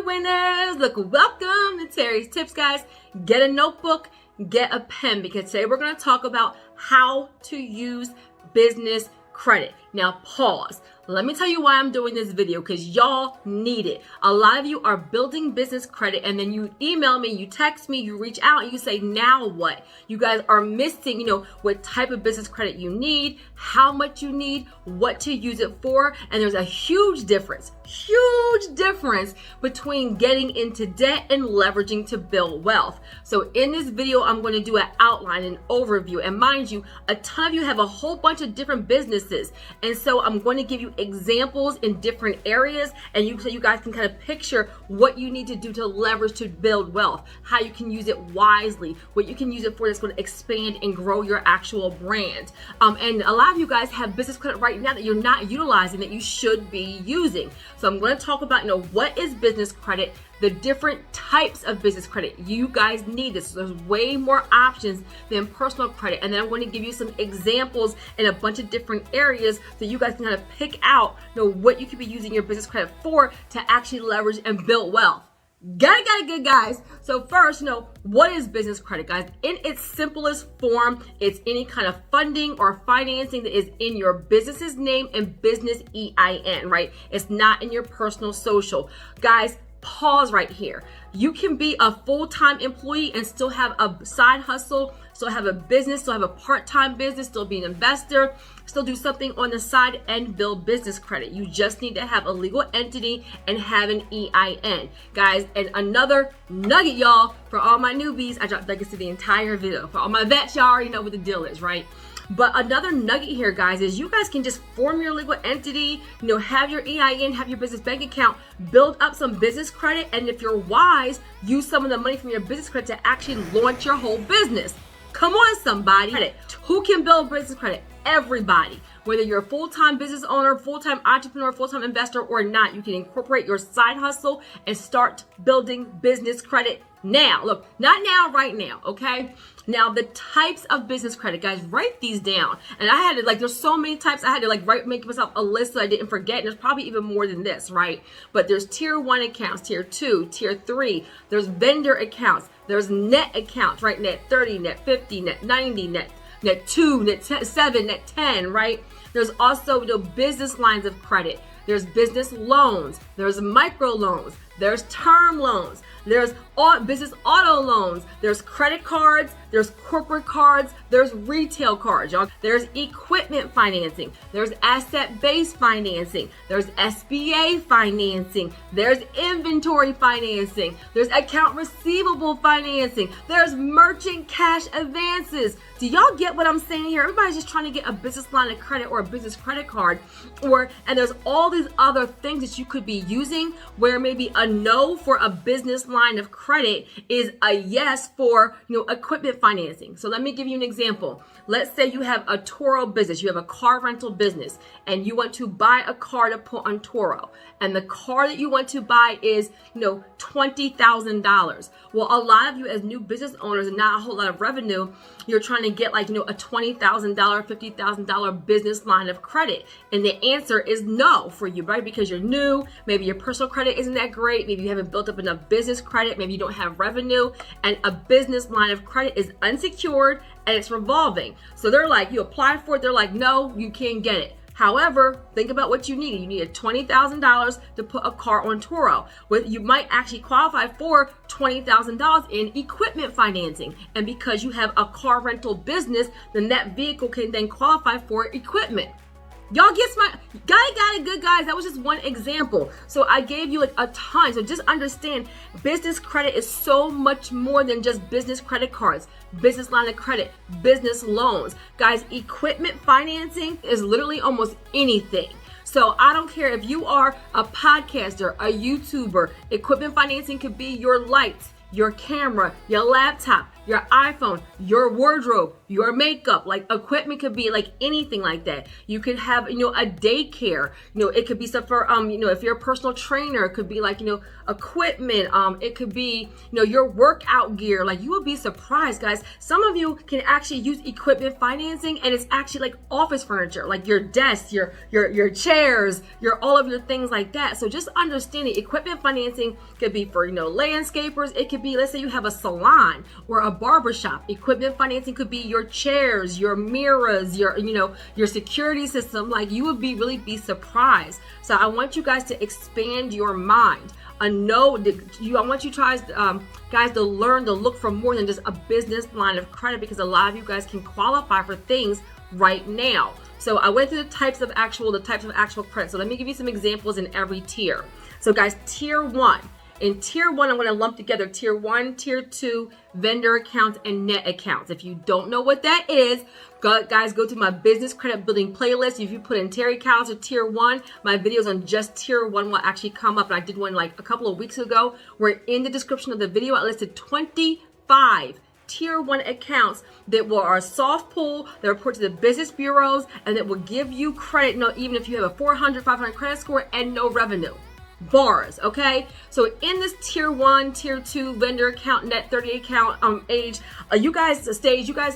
winners. Look, welcome to Terry's Tips, guys. Get a notebook, get a pen, because today we're going to talk about how to use business credit. Now, pause. Let me tell you why I'm doing this video, because y'all need it. A lot of you are building business credit, and then you email me, you text me, you reach out, and you say, now what? You guys are missing, what type of business credit you need, how much you need, what to use it for, and there's a huge difference between getting into debt and leveraging to build wealth. So in this video, I'm going to do an outline, an overview, and mind you, a ton of you have a whole bunch of different businesses, and so I'm going to give you examples in different areas, and so you guys can kind of picture what you need to do to leverage to build wealth, how you can use it wisely, what you can use it for that's going to expand and grow your actual brand. And a lot of you guys have business credit right now that you're not utilizing that you should be using. So I'm going to talk about, what is business credit, the different types of business credit. You guys need this. So there's way more options than personal credit. And then I'm going to give you some examples in a bunch of different areas so you guys can kind of pick out, what you could be using your business credit for to actually leverage and build wealth. Got it, good guys. So first, what is business credit, guys? In its simplest form, it's any kind of funding or financing that is in your business's name and business EIN, right? It's not in your personal social. Guys, pause right here. You can be a full-time employee and still have a side hustle, still have a business, still have a part-time business, still be an investor, still do something on the side and build business credit. You just need to have a legal entity and have an EIN. Guys, and another nugget, y'all, for all my newbies, I dropped nuggets to the entire video. For all my vets, y'all already know what the deal is, right? But another nugget here, guys, is you guys can just form your legal entity, have your EIN, have your business bank account, build up some business credit, and if you're wise, use some of the money from your business credit to actually launch your whole business. Come on, somebody. Who can build business credit? Everybody. Whether you're a full-time business owner, full-time entrepreneur, full-time investor or not, you can incorporate your side hustle and start building business credit now. Look, not now, right now, okay? Now, the types of business credit, guys, write these down. And I had to, there's so many types, I had to, make myself a list so I didn't forget. And there's probably even more than this, right? But there's tier 1 accounts, tier 2, tier 3. There's vendor accounts. There's net accounts, right? Net 30, net 50, net 90, net 2, net 7, net 10, right? There's also business lines of credit. There's business loans. There's micro loans. There's term loans. There's business auto loans. There's credit cards. There's corporate cards. There's retail cards, y'all. There's equipment financing. There's asset-based financing. There's SBA financing. There's inventory financing. There's account receivable financing. There's merchant cash advances. Do y'all get what I'm saying here? Everybody's just trying to get a business line of credit or a business credit card, and there's all these other things that you could be using where maybe a no for a business line of credit is a yes for, equipment financing. So let me give you an example. Let's say you have a Turo business, you have a car rental business, and you want to buy a car to put on Turo. And the car that you want to buy is, $20,000. Well, a lot of you as new business owners and not a whole lot of revenue, you're trying to get a $20,000, $50,000 business line of credit. And the answer is no for you, right? Because you're new, maybe your personal credit isn't that great, maybe you haven't built up enough business credit, maybe you don't have revenue, and a business line of credit is unsecured and it's revolving. So they're like, you apply for it, they're like, no, you can't get it. However, think about what you need. You need $20,000 to put a car on Turo. You might actually qualify for $20,000 in equipment financing. And because you have a car rental business, then that vehicle can then qualify for equipment. Y'all got it, good guys. That was just one example. So I gave you a ton. So just understand, business credit is so much more than just business credit cards, business line of credit, business loans. Guys, equipment financing is literally almost anything. So I don't care if you are a podcaster, a YouTuber, equipment financing could be your lights, your camera, your laptop, your iPhone, your wardrobe. your makeup, like equipment could be like anything like that. You could have, a daycare, it could be stuff for, if you're a personal trainer, it could be like, equipment. It could be, your workout gear. Like, you will be surprised, guys. Some of you can actually use equipment financing, and it's actually like office furniture, like your desks, your chairs, all of your things like that. So just understanding equipment financing could be for, landscapers. It could be, let's say you have a salon or a barbershop. Equipment financing could be your chairs, your mirrors, your security system. Like, you would really be surprised. So I want you guys to expand your mind. I want you guys to learn to look for more than just a business line of credit, because a lot of you guys can qualify for things right now. So I went through the types of actual credit. So let me give you some examples in every tier. So guys, tier 1. In tier 1, I'm going to lump together tier 1, tier 2, vendor accounts, and net accounts. If you don't know what that is, guys, go to my business credit building playlist. If you put in Terry Cows or tier 1, my videos on just tier 1 will actually come up. And I did one like a couple of weeks ago, where in the description of the video, I listed 25 tier 1 accounts that are soft pull, that report to the business bureaus, and that will give you credit, even if you have a 400, 500 credit score and no revenue. Bars, okay? So in this tier 1, tier 2 vendor account, net 30 account age, you guys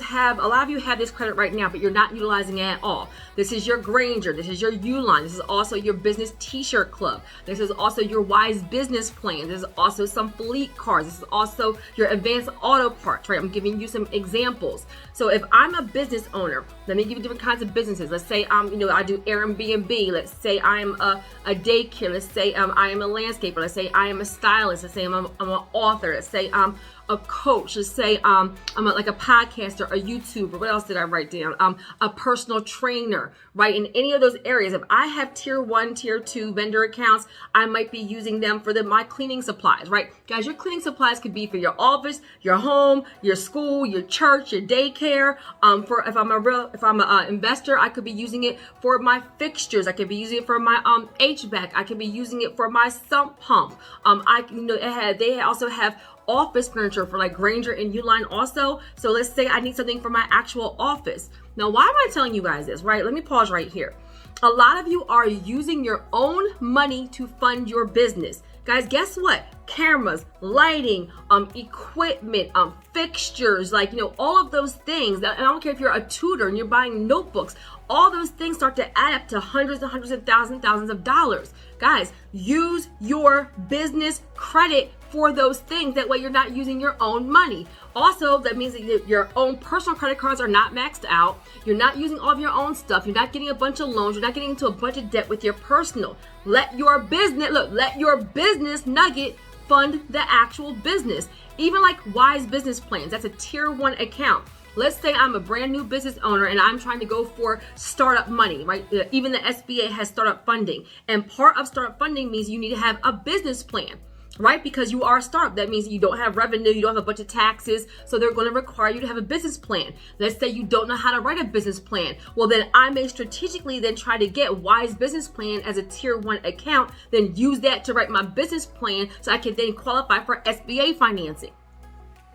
have, a lot of you have this credit right now, but you're not utilizing it at all. This is your Granger, this is your Uline, this is also your business t-shirt club, this is also your Wise business plan, this is also some fleet cards, this is also your advanced auto parts, right? I'm giving you some examples. So if I'm a business owner, let me give you different kinds of businesses. Let's say I do Airbnb. Let's say I'm a daycare. Let's say I am a landscaper. Let's say I am a stylist. Let's say I'm an author. Let's say I'm a coach. Let's say I'm like a podcaster, a YouTuber. What else did I write down? A personal trainer, right? In any of those areas, if I have tier 1, tier 2 vendor accounts, I might be using them for my cleaning supplies, right? Guys, your cleaning supplies could be for your office, your home, your school, your church, your daycare. If I'm an investor, I could be using it for my fixtures. I could be using it for my HVAC. I could be using it for my sump pump. They also have office furniture for like Granger and Uline also. So let's say I need something for my actual office. Now, why am I telling you guys this, right? Let me pause right here. A lot of you are using your own money to fund your business. Guys, guess what? Cameras, lighting, equipment, fixtures, all of those things. And I don't care if you're a tutor and you're buying notebooks, all those things start to add up to hundreds and hundreds of thousands of dollars. Guys, use your business credit for those things. That way you're not using your own money. Also, that means that your own personal credit cards are not maxed out. You're not using all of your own stuff. You're not getting a bunch of loans. You're not getting into a bunch of debt with your personal. Let your business nugget fund the actual business. Even like Wise business plans, that's a tier 1 account. Let's say I'm a brand new business owner and I'm trying to go for startup money, right? Even the SBA has startup funding. And part of startup funding means you need to have a business plan, right? Because you are a startup. That means you don't have revenue, you don't have a bunch of taxes, so they're going to require you to have a business plan. Let's say you don't know how to write a business plan. Well, then I may strategically then try to get Wise business plan as a tier 1 account, then use that to write my business plan so I can then qualify for SBA financing.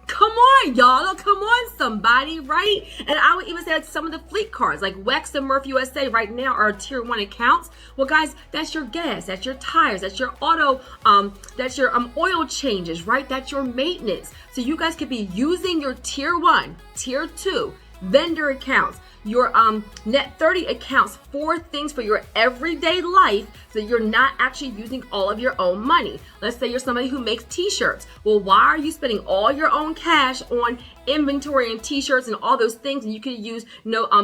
Come on, y'all. Come on, somebody, right? And I would even say like some of the fleet cars, like Wex and Murph USA right now are tier 1 accounts. Well, guys, that's your gas, that's your tires, that's your auto, that's your oil changes, right? That's your maintenance. So you guys could be using your tier 1, tier 2 vendor accounts, your net 30 accounts for things for your everyday life, so you're not actually using all of your own money. Let's say you're somebody who makes t-shirts. Well, why are you spending all your own cash on inventory and t-shirts and all those things? And you could use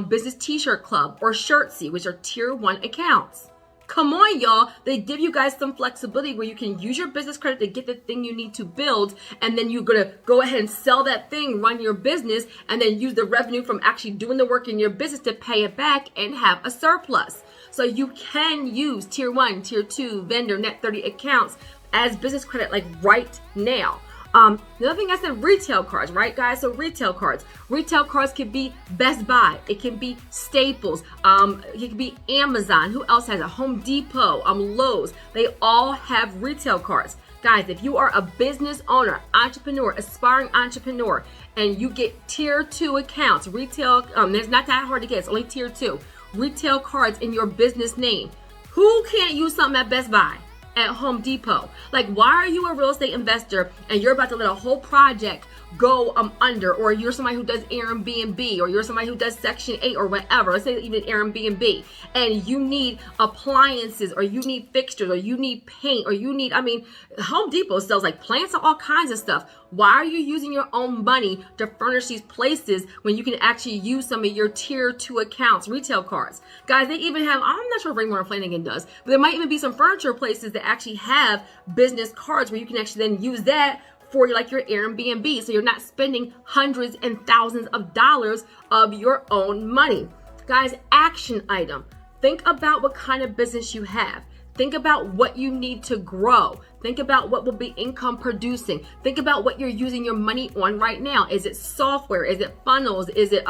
business t-shirt club or Shirtsy, which are tier 1 accounts. Come on, y'all. They give you guys some flexibility where you can use your business credit to get the thing you need to build, and then you're going to go ahead and sell that thing, run your business, and then use the revenue from actually doing the work in your business to pay it back and have a surplus. So you can use tier 1, tier 2 vendor net 30 accounts as business credit like right now. The other thing I said, retail cards, right, guys? So retail cards can be Best Buy. It can be Staples. It can be Amazon. Who else has it? Home Depot, Lowe's. They all have retail cards. Guys, if you are a business owner, entrepreneur, aspiring entrepreneur, and you get tier 2 accounts, retail, it's not that hard to get, it's only tier 2, retail cards in your business name, who can't use something at Best Buy, at Home Depot? Like, why are you a real estate investor and you're about to let a whole project go under, or you're somebody who does Airbnb, or you're somebody who does Section 8 or whatever, let's say even Airbnb, and you need appliances, or you need fixtures, or you need paint, or you need, Home Depot sells like plants and all kinds of stuff. Why are you using your own money to furnish these places when you can actually use some of your tier 2 accounts, retail cards? Guys, they even have, I'm not sure if Raymore and Flanagan does, but there might even be some furniture places that actually have business cards where you can actually then use that for like your Airbnb, so you're not spending hundreds and thousands of dollars of your own money. Guys, action item. Think about what kind of business you have. Think about what you need to grow. Think about what will be income producing. Think about what you're using your money on right now. Is it software? Is it funnels? Is it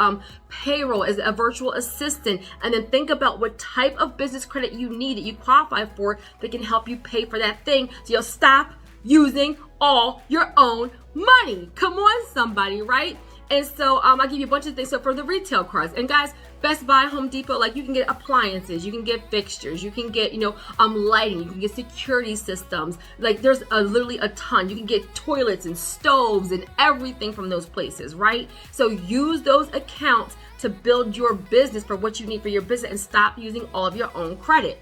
payroll? Is it a virtual assistant? And then think about what type of business credit you need, that you qualify for, that can help you pay for that thing, so you'll stop using all your own money. Come on, somebody, right? And so I'll give you a bunch of things. So for the retail cards, and guys, Best Buy, Home Depot, like you can get appliances, you can get fixtures, you can get, lighting, you can get security systems. Like there's literally a ton. You can get toilets and stoves and everything from those places, right? So use those accounts to build your business for what you need for your business, and stop using all of your own credit.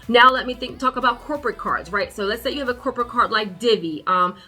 Now let me talk about corporate cards, right? So let's say you have a corporate card like Divvy,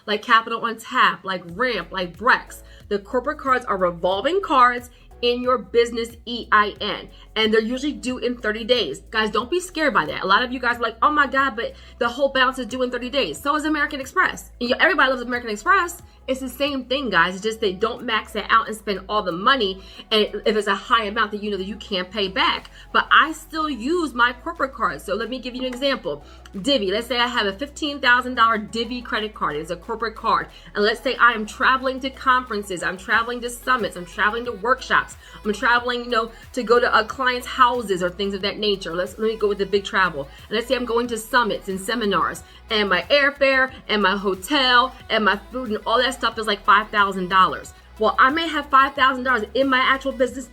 like Capital on Tap, like Ramp, like Brex. The corporate cards are revolving cards in your business EIN, and they're usually due in 30 days. Guys, don't be scared by that. A lot of you guys are like, oh my God, but the whole balance is due in 30 days. So is American Express. Everybody loves American Express. It's the same thing, guys. It's just they don't max it out and spend all the money. And if it's a high amount that you know that you can't pay back. But I still use my corporate cards. So let me give you an example. Divvy, let's say I have a $15,000 Divvy credit card. It's a corporate card. And let's say I am traveling to conferences. I'm traveling to summits. I'm traveling to workshops. I'm traveling, to go to clients' houses or things of that nature. Let me go with the big travel. And let's say I'm going to summits and seminars, and my airfare and my hotel and my food and all that stuff is like $5,000. Well, I may have $5,000 in my actual business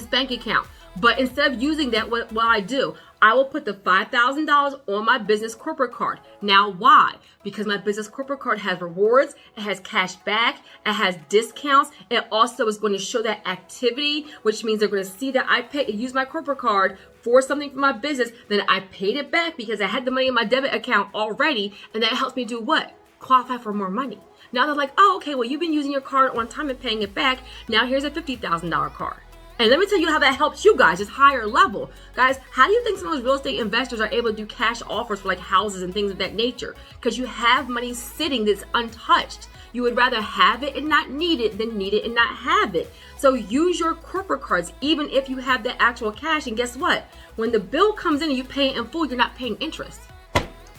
bank account. But instead of using that, what I do, I will put the $5,000 on my business corporate card. Now, why? Because my business corporate card has rewards, it has cash back, it has discounts. It also is going to show that activity, which means they're going to see that I use my corporate card for something for my business. Then I paid it back because I had the money in my debit account already, and that helps me do what? Qualify for more money. Now they're like, oh, okay, well, you've been using your card on time and paying it back. Now here's a $50,000 card. And let me tell you how that helps you guys, just higher level. Guys, how do you think some of those real estate investors are able to do cash offers for like houses and things of that nature? Because you have money sitting that's untouched. You would rather have it and not need it than need it and not have it. So use your corporate cards, even if you have the actual cash. And guess what? When the bill comes in and you pay it in full, you're not paying interest.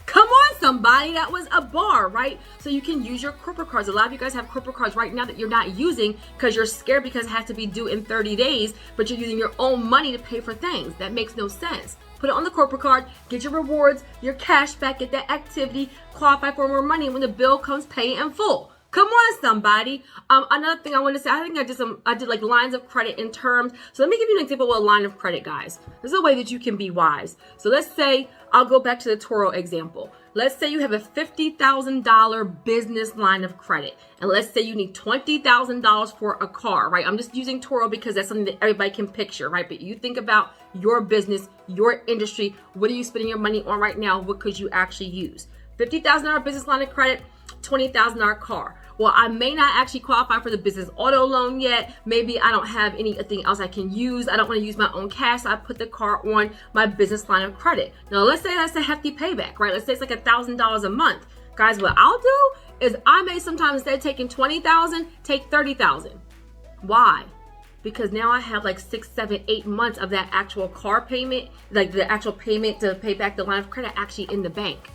Come on, somebody, that was a bar, right? So you can use your corporate cards. A lot of you guys have corporate cards right now that you're not using because you're scared because it has to be due in 30 days, but you're using your own money to pay for things. That makes no sense. Put it on the corporate card, get your rewards, your cash back, get that activity, qualify for more money. When the bill comes, pay it in full. Come on, somebody. Another thing I want to say, I think I did like lines of credit in terms. So let me give you an example of a line of credit, guys. This is a way that you can be wise. So let's say, I'll go back to the Toro example. Let's say you have a $50,000 business line of credit. And let's say you need $20,000 for a car, right? I'm just using Toro because that's something that everybody can picture, right? But you think about your business, your industry. What are you spending your money on right now? What could you actually use? $50,000 business line of credit, $20,000 car. Well, I may not actually qualify for the business auto loan yet. Maybe I don't have anything else I can use. I don't want to use my own cash. So I put the car on my business line of credit. Now, let's say that's a hefty payback, right? Let's say it's like $1,000 a month. Guys, what I'll do is I may sometimes, instead of taking $20,000, take $30,000. Why? Because now I have like 6, 7, 8 months of that actual car payment, like the actual payment to pay back the line of credit actually in the bank.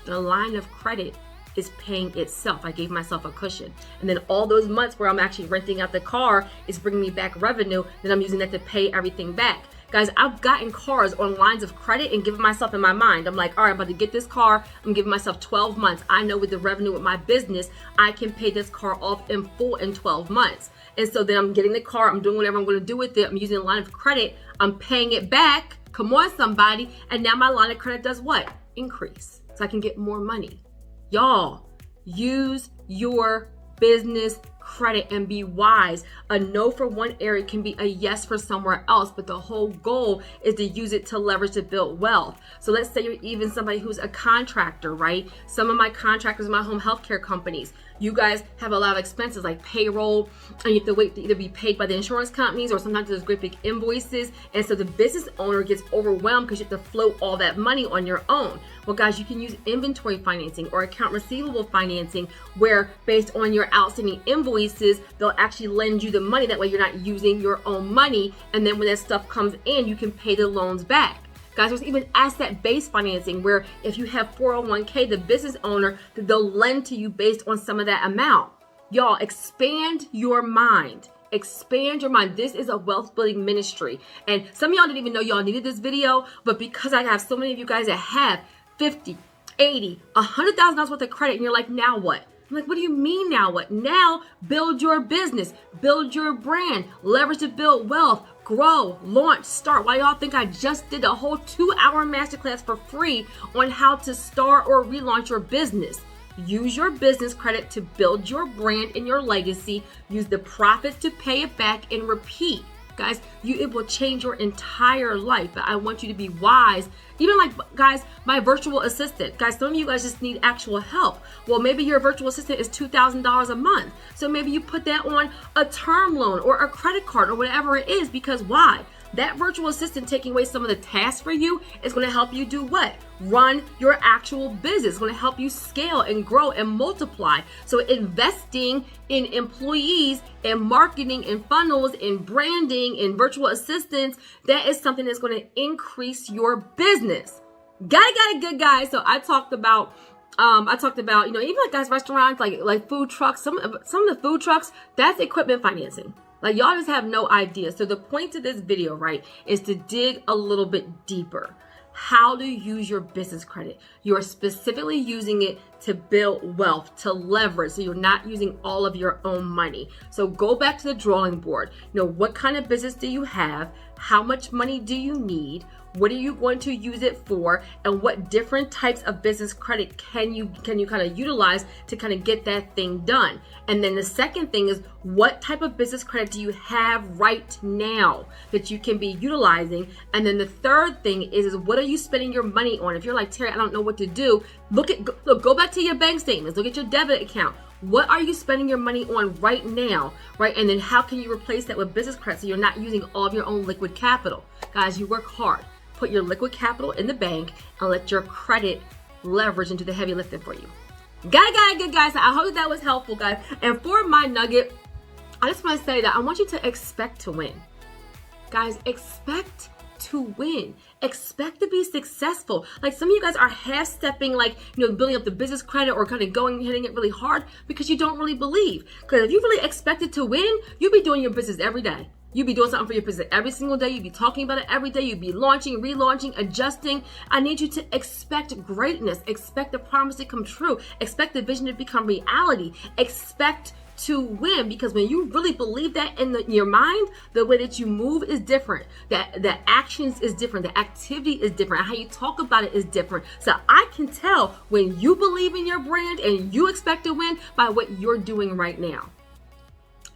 The line of credit is paying itself. I gave myself a cushion. And then all those months where I'm actually renting out the car is bringing me back revenue. Then I'm using that to pay everything back. Guys, I've gotten cars on lines of credit and given myself in my mind, I'm like, all right, I'm about to get this car. I'm giving myself 12 months. I know with the revenue with my business, I can pay this car off in full in 12 months. And so then I'm getting the car. I'm doing whatever I'm going to do with it. I'm using a line of credit. I'm paying it back. Come on, somebody. And now my line of credit does what? Increase. So I can get more money. Y'all, use your business credit and be wise. A no for one area can be a yes for somewhere else, but the whole goal is to use it to leverage to build wealth. So let's say you're even somebody who's a contractor, right? Some of my contractors, my home healthcare companies, you guys have a lot of expenses like payroll, and you have to wait to either be paid by the insurance companies or sometimes there's great big invoices. And so the business owner gets overwhelmed because you have to float all that money on your own. Well, guys, you can use inventory financing or account receivable financing where based on your outstanding invoices, they'll actually lend you the money. That way you're not using your own money. And then when that stuff comes in, you can pay the loans back. Guys, there's even asset-based financing where if you have 401k, the business owner, they'll lend to you based on some of that amount. Y'all, expand your mind. Expand your mind. This is a wealth building ministry. And some of y'all didn't even know y'all needed this video, but because I have so many of you guys that have 50, 80, $100,000 worth of credit, and you're like, now what? I'm like, what do you mean now what? Now build your business, build your brand, leverage to build wealth, grow, launch, start. Why y'all think I just did a whole 2-hour masterclass for free on how to start or relaunch your business? Use your business credit to build your brand and your legacy. Use the profits to pay it back and repeat. Guys, it will change your entire life. But I want you to be wise. Even like, guys, my virtual assistant. Guys, some of you guys just need actual help. Well, maybe your virtual assistant is $2,000 a month. So maybe you put that on a term loan or a credit card or whatever it is. Because why? That virtual assistant taking away some of the tasks for you is going to help you do what? Run your actual business. It's going to help you scale and grow and multiply. So investing in employees and marketing and funnels and branding and virtual assistants, that is something that's going to increase your business. Got it, good guys. So I talked about, you know, even like guys, restaurants, like food trucks, some of the food trucks, that's equipment financing. Like y'all just have no idea. So the point of this video, right, is to dig a little bit deeper. How to use your business credit. You're specifically using it to build wealth, to leverage, so you're not using all of your own money. So go back to the drawing board. You know, what kind of business do you have? How much money do you need? What are you going to use it for? And what different types of business credit can you kind of utilize to kind of get that thing done? And then the second thing is, what type of business credit do you have right now that you can be utilizing? And then the third thing is what are you spending your money on? If you're like, Terry, I don't know what to do, go back to your bank statements, look at your debit account. What are you spending your money on right now, right? And then how can you replace that with business credit so you're not using all of your own liquid capital? Guys, you work hard. Put your liquid capital in the bank and let your credit leverage into the heavy lifting for you. Got it, good guys. I hope that was helpful, guys. And for my nugget, I just want to say that I want you to expect to win. Guys, expect to win. Expect to be successful. Like some of you guys are half stepping, like, you know, building up the business credit or kind of hitting it really hard because you don't really believe. Because if you really expected to win, you'd be doing your business every day. You'd be doing something for your business every single day. You'd be talking about it every day. You'd be launching, relaunching, adjusting. I need you to expect greatness. Expect the promise to come true. Expect the vision to become reality. Expect to win, because when you really believe that in your mind, the way that you move is different. The actions is different. The activity is different. How you talk about it is different. So I can tell when you believe in your brand and you expect to win by what you're doing right now.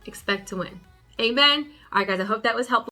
Expect to win. Amen. All right, guys, I hope that was helpful.